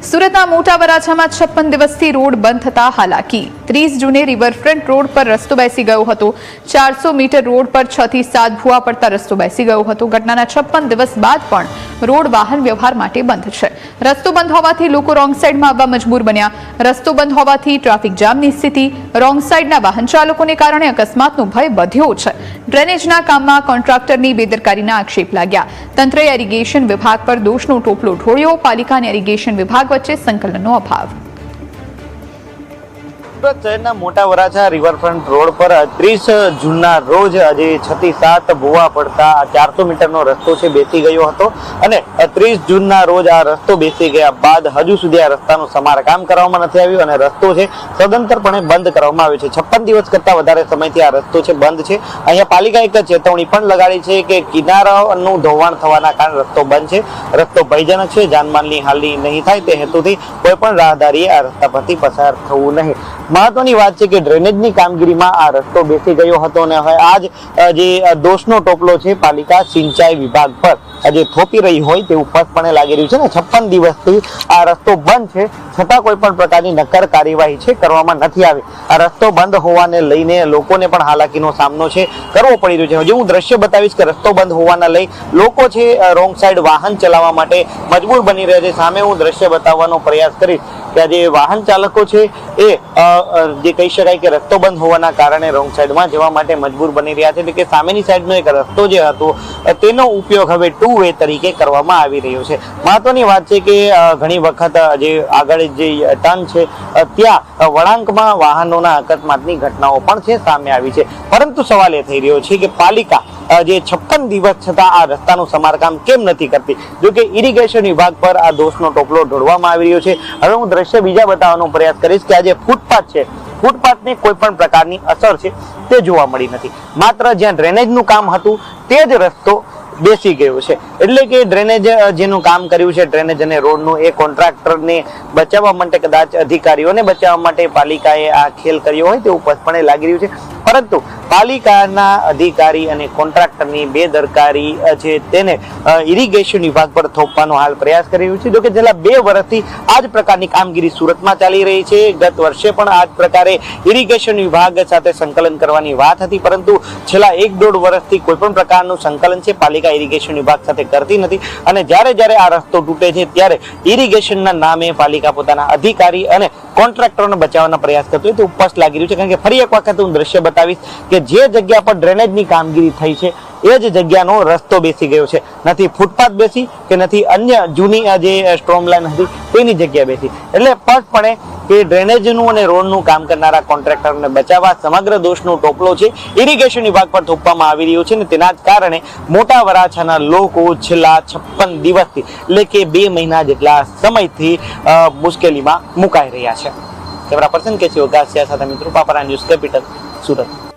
સુરતના મોટા વરાછામાં 56 દિવસથી રોડ બંધ થતા હાલાકી 30 જૂને રિવરફ્રન્ટ રોડ પર રસ્તો બેસી ગયો હતો। 400 મીટર રોડ પર 6 થી 7 ભૂવા પડતા રસ્તો બેસી ગયો હતો। ઘટનાના 56 દિવસ બાદ પણ રોડ વાહન વ્યવહાર માટે બંધ છે। રસ્તો બંધ હોવાથી લોકો રોંગ સાઈડમાં આવવા મજબૂર બન્યા। રસ્તો બંધ હોવાથી ટ્રાફિક જામની સ્થિતિ, રોંગ સાઈડના વાહન ચાલકોને કારણે અકસ્માતનો ભય વધ્યો છે। ડ્રેનેજના કામમાં કોન્ટ્રાક્ટરની બેદરકારીના આક્ષેપ લાગ્યા। તંત્રએ ઇરિગેશન વિભાગ પર દોષનો ટોપલો ઢોળ્યો। પાલિકા અને ઇરિગેશન વિભાગ વચ્ચે સંકલનનો અભાવ। સુરત શહેરના મોટા વરાછા રિવરફ્રન્ટ રોડ પર 30 જૂનના રોજ આજે 6 થી 7 ભૂવા પડતા 400 મીટરનો રસ્તો છે બેસી ગયો હતો અને 30 જૂનના રોજ આ રસ્તો બેસી ગયા બાદ હજુ સુધી આ રસ્તાનું સમારકામ કરવામાં નથી આવ્યું અને રસ્તો છે સદંતરપણે બંધ કરવામાં આવ્યો છે। 56 દિવસ કરતા વધારે સમયથી આ રસ્તો છે બંધ છે। અહીંયા પાલિકા એક ચેતવણી પણ લગાડી છે કે કિનારાનું ધોવાણ થવાના કારણે રસ્તો બંધ છે। રસ્તો ભયજનક છે, જાનમાલની હાનિ નહીં થાય તે હેતુથી કોઈ પણ રાહદારીએ આ રસ્તા પરથી પસાર થવું નહીં। મહત્વની વાત છે કે ડ્રેનેજની કામગીરીમાં આ રસ્તો બેસી ગયો હતો અને હવે આજ જે દોષનો ટોપલો છે પાલિકા સિંચાઈ વિભાગ પર આજે થોપી રહી હોય તેવું સ્પષ્ટપણે લાગી રહ્યું છે ને 56 દિવસથી આ રસ્તો બંધ છે છતાં કોઈ પણ પ્રકારની નક્કર કાર્યવાહી છે કરવામાં નથી આવી। આ રસ્તો બંધ હોવાને લઈને લોકોને પણ હાલાકીનો સામનો છે કરવો પડી રહ્યો છે। હજુ હું દ્રશ્ય બતાવીશ કે રસ્તો બંધ હોવાના લઈ લોકો છે રોંગ સાઈડ વાહન ચલાવવા માટે મજબૂર બની રહ્યા છે। સામે હું દ્રશ્ય બતાવવાનો પ્રયાસ કરીશ કે જે વાહન ચાલકો છે એ જે કહી શકાય કે રસ્તો બંધ હોવાના કારણે રોંગ સાઈડમાં જવા માટે મજબૂર બની રહ્યા છે। એટલે કે સામેની સાઈડનો એક રસ્તો જે હતો તેનો ઉપયોગ હવે 2 વે તરીકે કરવામાં આવી રહ્યો છે। મહત્વની વાત છે કે ઘણી વખત જે આગળ જે ટર્ન છે ત્યાં વળાંકમાં વાહનોના અકસ્માતની ઘટનાઓ પણ છે સામે આવી છે। પરંતુ સવાલ એ થઈ રહ્યો છે કે પાલિકા જે 56 દિવસ છતાં આ રસ્તાનું સમારકામ કેમ નથી કરતી? જો કે ઇરિગેશન વિભાગ પર આ દોષનો ટોપલો ઢોળવામાં આવી રહ્યો છે। હવે હું દ્રશ્ય બીજા બતાવવાનો પ્રયાસ કરીશ કે આ જે ફૂટપાથ છે ફૂટપાથને કોઈ પણ પ્રકારની અસર છે તે જોવા મળી નથી। માત્ર જ્યાં ડ્રેનેજનું કામ હતું તે જ રસ્તો બેસી ગયો છે। એટલે કે ડ્રેનેજ જેનું કામ કર્યું છે ડ્રેનેજ અને રોડનું એ કોન્ટ્રાક્ટરને બચાવવા માટે કદાચ અધિકારીઓને બચાવવા માટે પાલિકાએ આ ખેલ કર્યો હોય તેવું સ્પષ્ટપણે લાગી રહ્યું છે। પરંતુ પાલિકાના અધિકારી અને કોન્ટ્રાક્ટરની બેદરકારી છે તેને ઇરિગેશન વિભાગ પર થોપવાનો હાલ પ્રયાસ કરી રહ્યું છે। જો કે છેલ્લા 2 વર્ષથી આ જ પ્રકારની કામગીરી સુરતમાં ચાલી રહી છે। ગત વર્ષે પણ આ જ પ્રકારે ઇરિગેશન વિભાગ સાથે સંકલન કરવાની વાત હતી, પરંતુ છેલ્લા 1-1.5 વર્ષથી કોઈ પણ પ્રકારનું સંકલન છે પાલિકા ઇરિગેશન વિભાગ સાથે કરતી નથી અને જ્યારે આ રસ્તો તૂટે છે ત્યારે ઇરિગેશનના નામે પાલિકા પોતાના અધિકારી અને કોન્ટ્રાક્ટરોને બચાવવાના પ્રયાસ કરતો હોય તે ઉપસ્થ લાગી રહ્યું છે। કારણ કે ફરી એક વખત હું દ્રશ્ય બતાવીશ કે જે જગ્યા પર ડ્રેનેજની કામગીરી થઈ છે એ જ જગ્યાનો રસ્તો બેસી ગયો છે। નથી ફૂટપાથ બેસી કે નથી અન્ય જૂની જે સ્ટ્રોમ લાઈન હતી તેની જગ્યા બેસી। એટલે સ્પષ્ટપણે કે ડ્રેનેજનું અને રોડનું કામ કરનારા કોન્ટ્રાક્ટરને બચાવવા સમગ્ર દોષનો ટોપલો છે ઇરિગેશન વિભાગ પર થોપવામાં આવી રહ્યો છે અને તેના જ કારણે મોટા વરાછાના લોકો છેલ્લા 56 દિવસથી એટલે કે 2 મહિના જેટલા સમયથી મુશ્કેલીમાં મુકાઈ રહ્યા છે। કેમેરા પર્સન કેસી ઓગાસિયા સાથે મિત્રો પાપરા ન્યૂઝ કેપિટલ સુરત।